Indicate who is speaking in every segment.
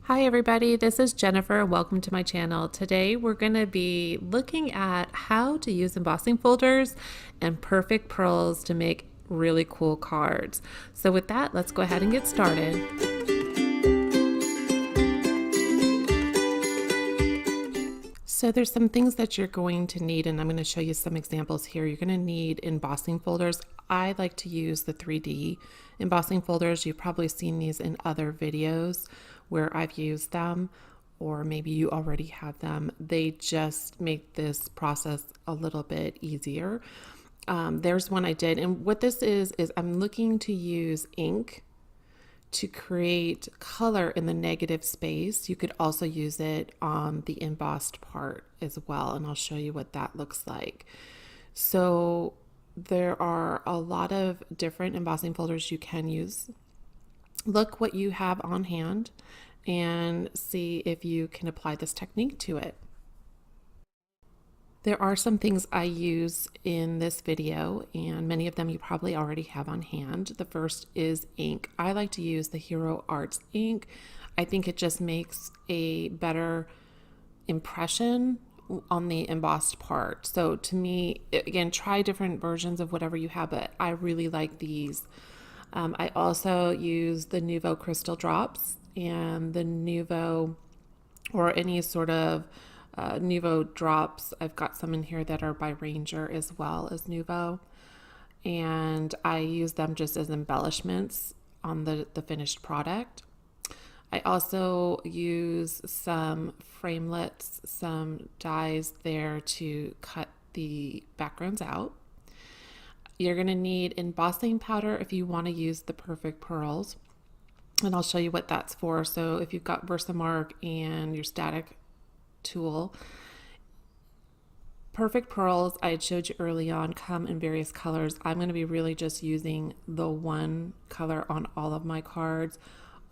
Speaker 1: Hi everybody, this is Jennifer. Welcome to my channel. Today we're going to be looking at how to use embossing folders and perfect pearls to make really cool cards. So with that, let's go ahead and get started. So there's some things that you're going to need, and I'm going to show you some examples here. You're going to need embossing folders. I like to use the 3D embossing folders. You've probably seen these in other videos where I've used them, or maybe you already have them. They just make this process a little bit easier. There's one I did, and what this is I'm looking to use ink to create color in the negative space. You could also use it on the embossed part as well, and I'll show you what that looks like. So there are a lot of different embossing folders you can use. Look what you have on hand and see if you can apply this technique to it. There are some things I use in this video, and many of them you probably already have on hand. The first is ink. I like to use the Hero Arts ink. I think it just makes a better impression on the embossed part. So to me, again, try different versions of whatever you have, but I really like these. I also use the Nouveau crystal drops and the Nouveau, or any sort of Nouveau drops. I've got some in here that are by Ranger as well as Nouveau, and I use them just as embellishments on the finished product. I also use some framelits, some dies there to cut the backgrounds out. You're going to need embossing powder if you want to use the perfect pearls, and I'll show you what that's for. So if you've got Versamark and your static tool, perfect pearls I had showed you early on come in various colors. I'm going to be really just using the one color on all of my cards,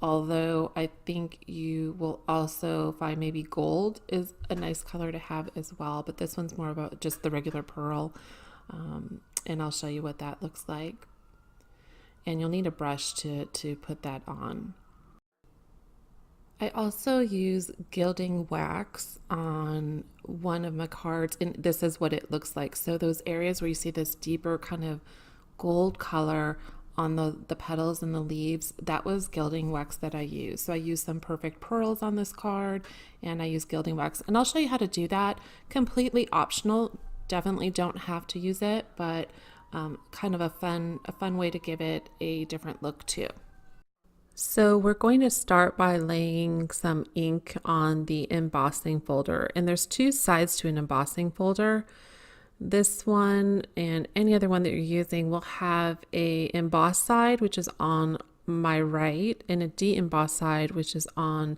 Speaker 1: although I think you will also find maybe gold is a nice color to have as well, but this one's more about just the regular pearl, and I'll show you what that looks like. And you'll need a brush to put that on. I also use Gilding Wax on one of my cards, and this is what it looks like. So those areas where you see this deeper kind of gold color on the petals and the leaves, that was Gilding Wax that I used. So I used some perfect pearls on this card, and I used Gilding Wax, and I'll show you how to do that. Completely optional. Definitely don't have to use it, but kind of a fun way to give it a different look too. So we're going to start by laying some ink on the embossing folder, and there's two sides to an embossing folder. This one and any other one that you're using will have a emboss side, which is on my right, and a de-emboss side, which is on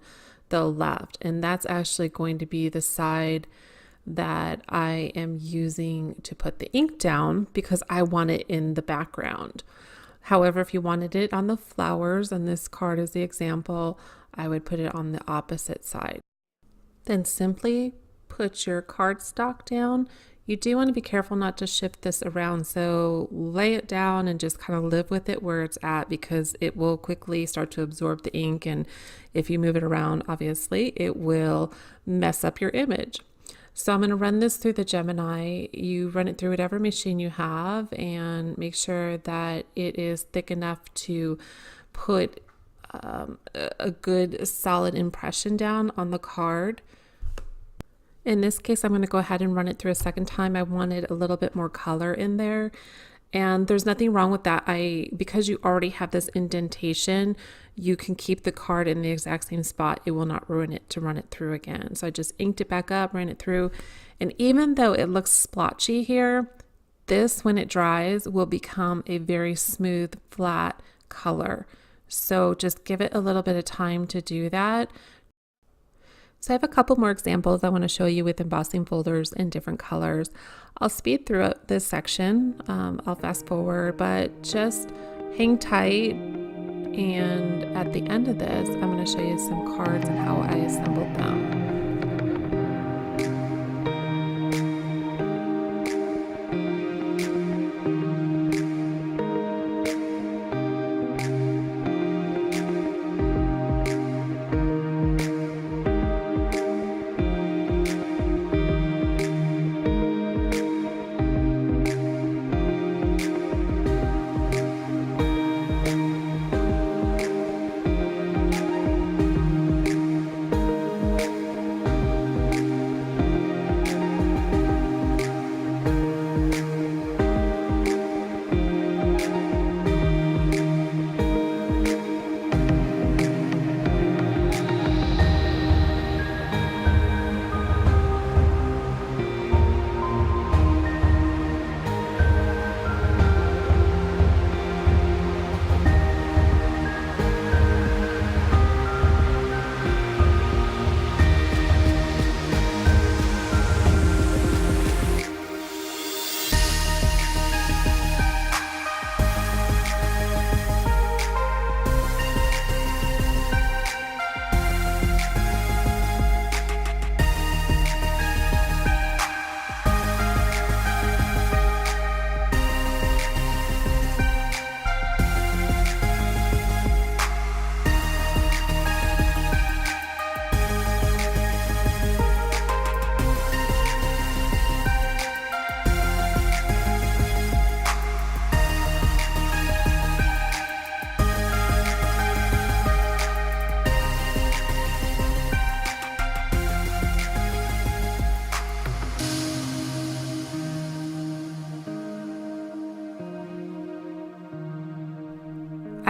Speaker 1: the left, and that's actually going to be the side that I am using to put the ink down because I want it in the background. However, if you wanted it on the flowers, and this card is the example, I would put it on the opposite side. Then simply put your cardstock down. You do want to be careful not to shift this around, so lay it down and just kind of live with it where it's at, because it will quickly start to absorb the ink, and if you move it around, obviously it will mess up your image. So I'm going to run this through the Gemini. You run it through whatever machine you have and make sure that it is thick enough to put a good solid impression down on the card. In this case, I'm going to go ahead and run it through a second time. I wanted a little bit more color in there, and there's nothing wrong with that. Because you already have this indentation, you can keep the card in the exact same spot. It will not ruin it to run it through again. So I just inked it back up, ran it through, and even though it looks splotchy here, this, when it dries, will become a very smooth, flat color. So just give it a little bit of time to do that. So I have a couple more examples I want to show you with embossing folders in different colors. I'll speed through this section. I'll fast forward, but just hang tight. And at the end of this, I'm going to show you some cards and how I assembled them.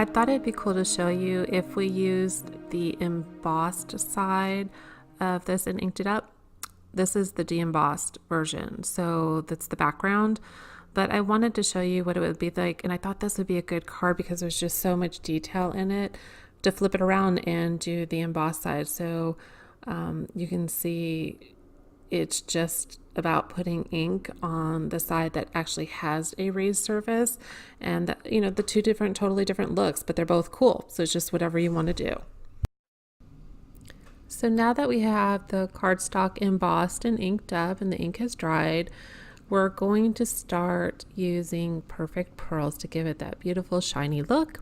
Speaker 1: I thought it'd be cool to show you if we used the embossed side of this and inked it up. This is the de-embossed version, so that's the background. But I wanted to show you what it would be like, and I thought this would be a good card because there's just so much detail in it to flip it around and do the embossed side. So you can see it's just about putting ink on the side that actually has a raised surface, and that, you know, the two different, totally different looks, but they're both cool. So it's just whatever you want to do. So now that we have the cardstock embossed and inked up and the ink has dried, we're going to start using Perfect Pearls to give it that beautiful shiny look.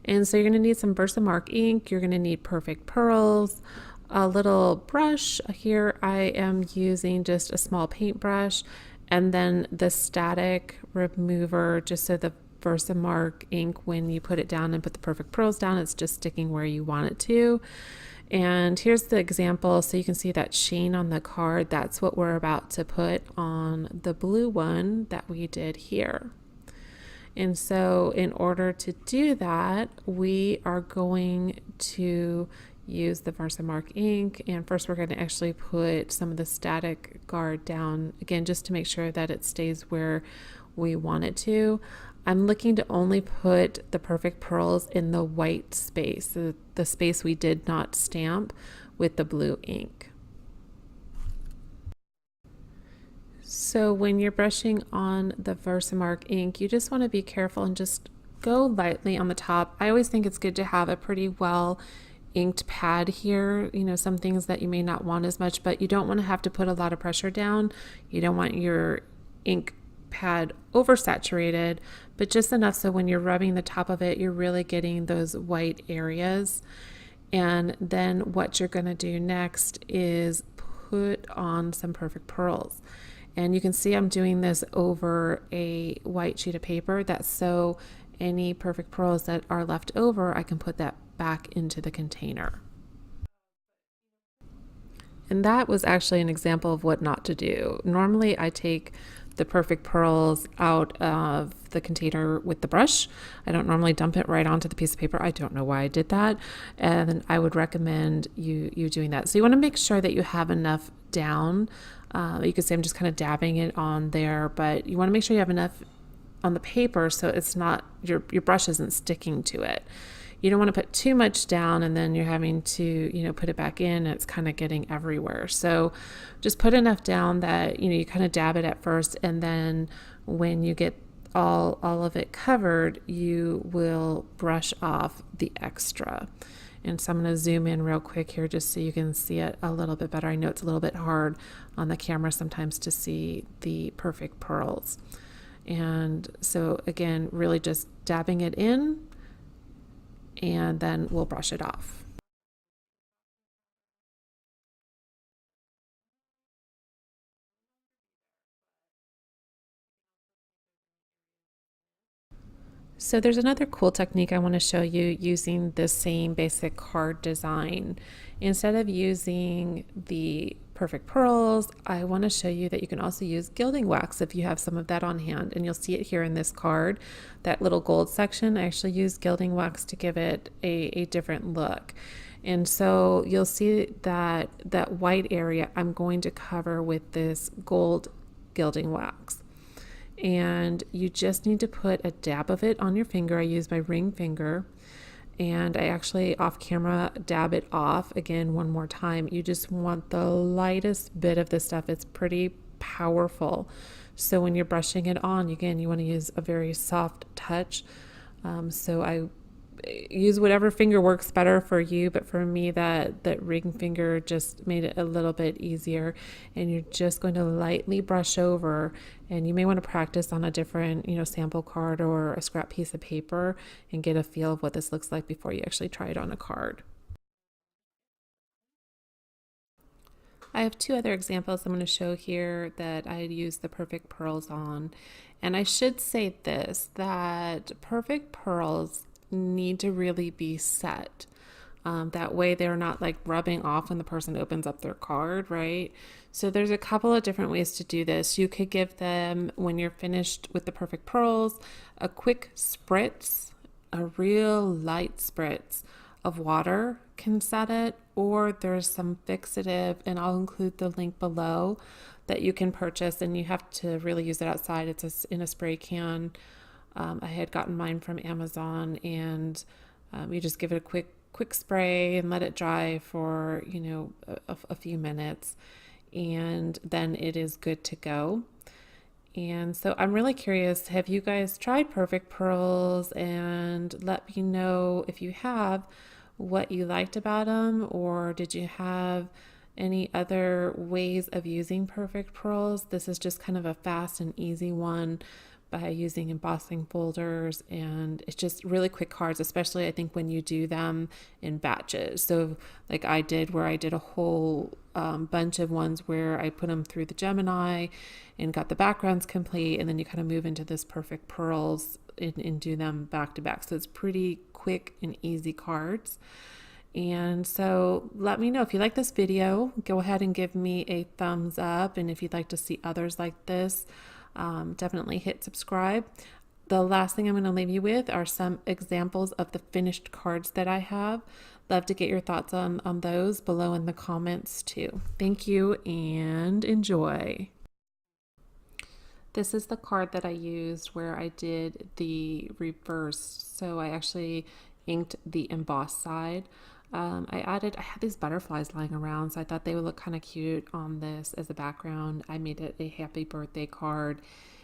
Speaker 1: And so you're going to need some Versamark ink, you're going to need Perfect Pearls, a little brush. Here I am using just a small paintbrush, and then the static remover, just so the Versamark ink, when you put it down and put the Perfect Pearls down, it's just sticking where you want it to. And here's the example, so you can see that sheen on the card. That's what we're about to put on the blue one that we did here. And so in order to do that, we are going to use the Versamark ink, and first we're going to actually put some of the static guard down again, just to make sure that it stays where we want it to. I'm looking to only put the Perfect Pearls in the white space, the space we did not stamp with the blue ink. So when you're brushing on the Versamark ink, you just want to be careful and just go lightly on the top. I always think it's good to have a pretty well inked pad here, you know, some things that you may not want as much, but you don't want to have to put a lot of pressure down. You don't want your ink pad oversaturated, but just enough so when you're rubbing the top of it, you're really getting those white areas. And then what you're going to do next is put on some Perfect Pearls. And you can see I'm doing this over a white sheet of paper. That's so any Perfect Pearls that are left over, I can put that back into the container. And that was actually an example of what not to do. Normally I take the Perfect Pearls out of the container with the brush. I don't normally dump it right onto the piece of paper. I don't know why I did that. And I would recommend you doing that. So you want to make sure that you have enough down. You could say I'm just kind of dabbing it on there, but you want to make sure you have enough on the paper so it's not, your brush isn't sticking to it. You don't want to put too much down and then you're having to, you know, put it back in. It's kind of getting everywhere. So just put enough down that, you know, you kind of dab it at first, and then when you get all of it covered, you will brush off the extra. And so I'm going to zoom in real quick here just so you can see it a little bit better. I know it's a little bit hard on the camera sometimes to see the Perfect Pearls. And so again, really just dabbing it in, and then we'll brush it off. So there's another cool technique I want to show you using the same basic card design. Instead of using the Perfect Pearls, I want to show you that you can also use Gilding Wax if you have some of that on hand, and you'll see it here in this card. That little gold section, I actually use Gilding Wax to give it a different look. And so you'll see that that white area I'm going to cover with this gold Gilding Wax. And you just need to put a dab of it on your finger. I use my ring finger, and I actually off camera dab it off again one more time. You just want the lightest bit of this stuff. It's pretty powerful. So when you're brushing it on, again, you want to use a very soft touch. So I use whatever finger works better for you, but for me that ring finger just made it a little bit easier. And you're just going to lightly brush over, and you may want to practice on a different, you know, sample card or a scrap piece of paper and get a feel of what this looks like before you actually try it on a card. I have two other examples I'm going to show here that I used the Perfect Pearls on. And I should say this, that Perfect Pearls need to really be set. That way they're not like rubbing off when the person opens up their card, right? So there's a couple of different ways to do this. You could give them, when you're finished with the Perfect Pearls, a quick spritz a real light spritz of water can set it, or there's some fixative, and I'll include the link below, that you can purchase, and you have to really use it outside. It's in a spray can. I had gotten mine from Amazon, and you just give it a quick spray and let it dry for a few minutes, and then it is good to go. And so I'm really curious, have you guys tried Perfect Pearls? And let me know if you have, what you liked about them, or did you have any other ways of using Perfect Pearls? This is just kind of a fast and easy one by using embossing folders, and it's just really quick cards, especially I think when you do them in batches. So like I did, where I did a whole bunch of ones where I put them through the Gemini and got the backgrounds complete, and then you kind of move into this Perfect Pearls and do them back to back. So it's pretty quick and easy cards. And so let me know if you like this video. Go ahead and give me a thumbs up, and if you'd like to see others like this, definitely hit subscribe. The last thing I'm going to leave you with are some examples of the finished cards that I have. Love to get your thoughts on those below in the comments too. Thank you and enjoy. This is the card that I used where I did the reverse. So I actually inked the embossed side. I had these butterflies lying around, so I thought they would look kind of cute on this as a background. I made it a happy birthday card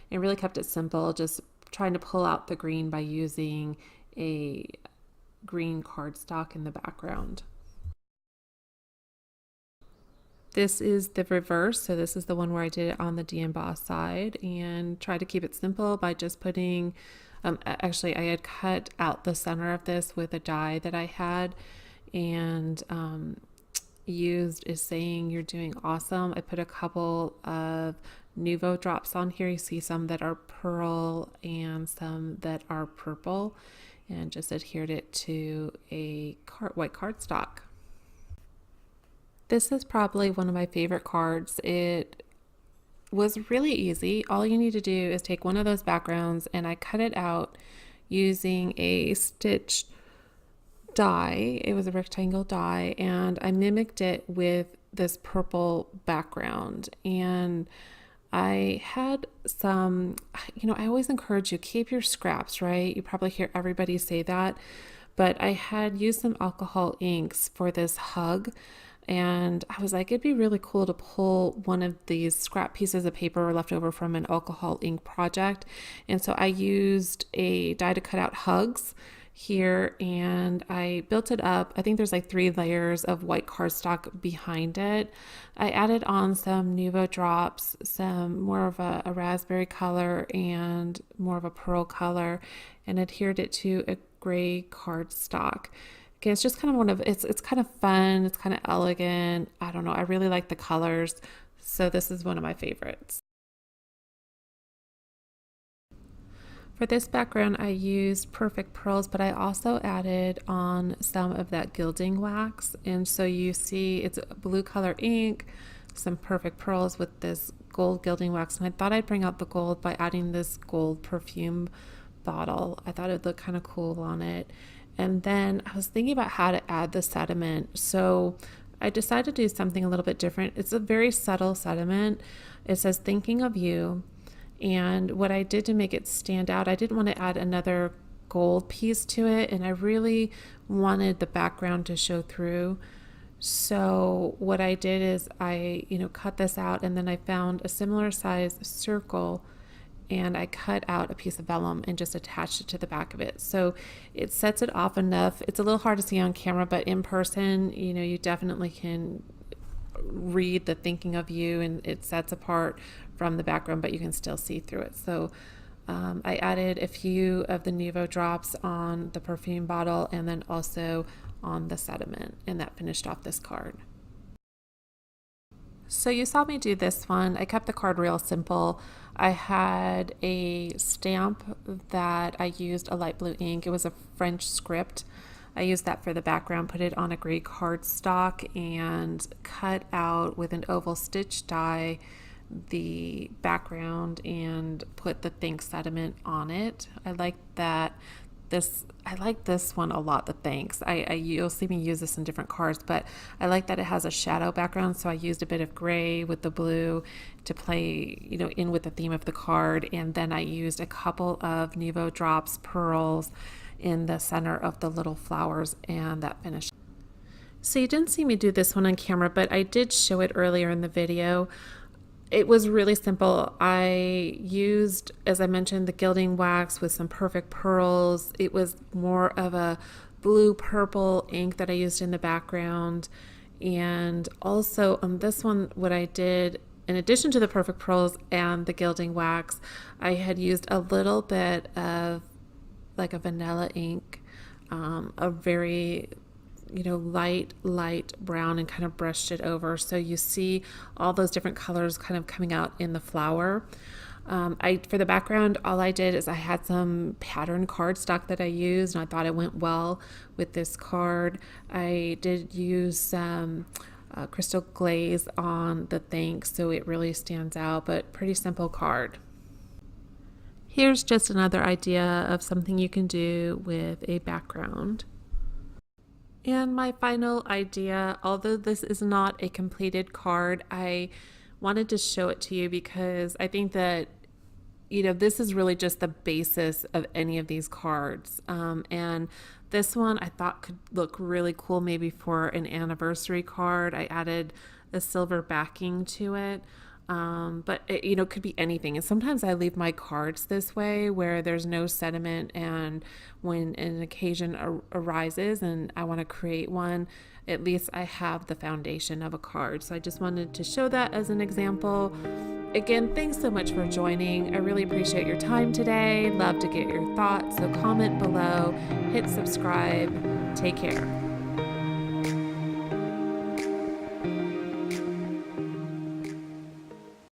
Speaker 1: and really kept it simple, just trying to pull out the green by using a green cardstock in the background. This is the reverse, so this is the one where I did it on the de-embossed side, and tried to keep it simple by just putting, actually I had cut out the center of this with a die that I had, and used is saying you're doing awesome. I put a couple of Nouveau drops on here. You see some that are pearl and some that are purple, and just adhered it to a white cardstock. This is probably one of my favorite cards. It was really easy. All you need to do is take one of those backgrounds, and I cut it out using a stitch die. It was a rectangle die, and I mimicked it with this purple background. And I had some, I always encourage you, keep your scraps, right? You probably hear everybody say that, but I had used some alcohol inks for this hug, and I was like, it'd be really cool to pull one of these scrap pieces of paper left over from an alcohol ink project. And so I used a die to cut out hugs here, and I built it up. I think there's like 3 layers of white cardstock behind it. I added on some Nouveau drops, some more of a raspberry color and more of a pearl color, and adhered it to a gray cardstock. Okay, it's just kind of it's kind of fun, it's kind of elegant. I don't know, I really like the colors, so this is one of my favorites. For this background, I used Perfect Pearls, but I also added on some of that Gilding Wax. And so you see it's blue color ink, some Perfect Pearls with this gold Gilding Wax. And I thought I'd bring out the gold by adding this gold perfume bottle. I thought it'd look kind of cool on it. And then I was thinking about how to add the sediment. So I decided to do something a little bit different. It's a very subtle sediment. It says thinking of you. And what I did to make it stand out, I didn't want to add another gold piece to it, and I really wanted the background to show through. So what I did is I, cut this out, and then I found a similar size circle, and I cut out a piece of vellum and just attached it to the back of it. So it sets it off enough. It's a little hard to see on camera, but in person, you definitely can read the thinking of you, and it sets apart from the background, but you can still see through it. So I added a few of the Nouveau drops on the perfume bottle, and then also on the sediment, and that finished off this card. So you saw me do this one. I kept the card real simple. I had a stamp that I used a light blue ink. It was a French script. I used that for the background, put it on a gray cardstock, and cut out with an oval stitch die the background and put the Think sediment on it. I like that I like this one a lot, the thanks. You'll see me use this in different cards, but I like that it has a shadow background, so I used a bit of gray with the blue to play, in with the theme of the card, and then I used a couple of Nouveau drops pearls in the center of the little flowers and that finish. So you didn't see me do this one on camera, but I did show it earlier in the video. It was really simple. I used, as I mentioned, the Gilding Wax with some perfect pearls. It was more of a blue purple ink that I used in the background. And also on this one, what I did, in addition to the perfect pearls and the Gilding Wax, I had used a little bit of like a vanilla ink, a very light brown, and kind of brushed it over. So you see all those different colors kind of coming out in the flower. For the background, all I did is I had some pattern cardstock that I used, and I thought it went well with this card. I did use some crystal glaze on the thanks, so it really stands out, but pretty simple card. Here's just another idea of something you can do with a background. And my final idea, although this is not a completed card, I wanted to show it to you because I think that, this is really just the basis of any of these cards. And this one I thought could look really cool maybe for an anniversary card. I added a silver backing to it. But it could be anything. And sometimes I leave my cards this way where there's no sentiment, and when an occasion arises and I want to create one, at least I have the foundation of a card. So I just wanted to show that as an example. Again, thanks so much for joining. I really appreciate your time today. Love to get your thoughts. So comment below, hit subscribe. Take care.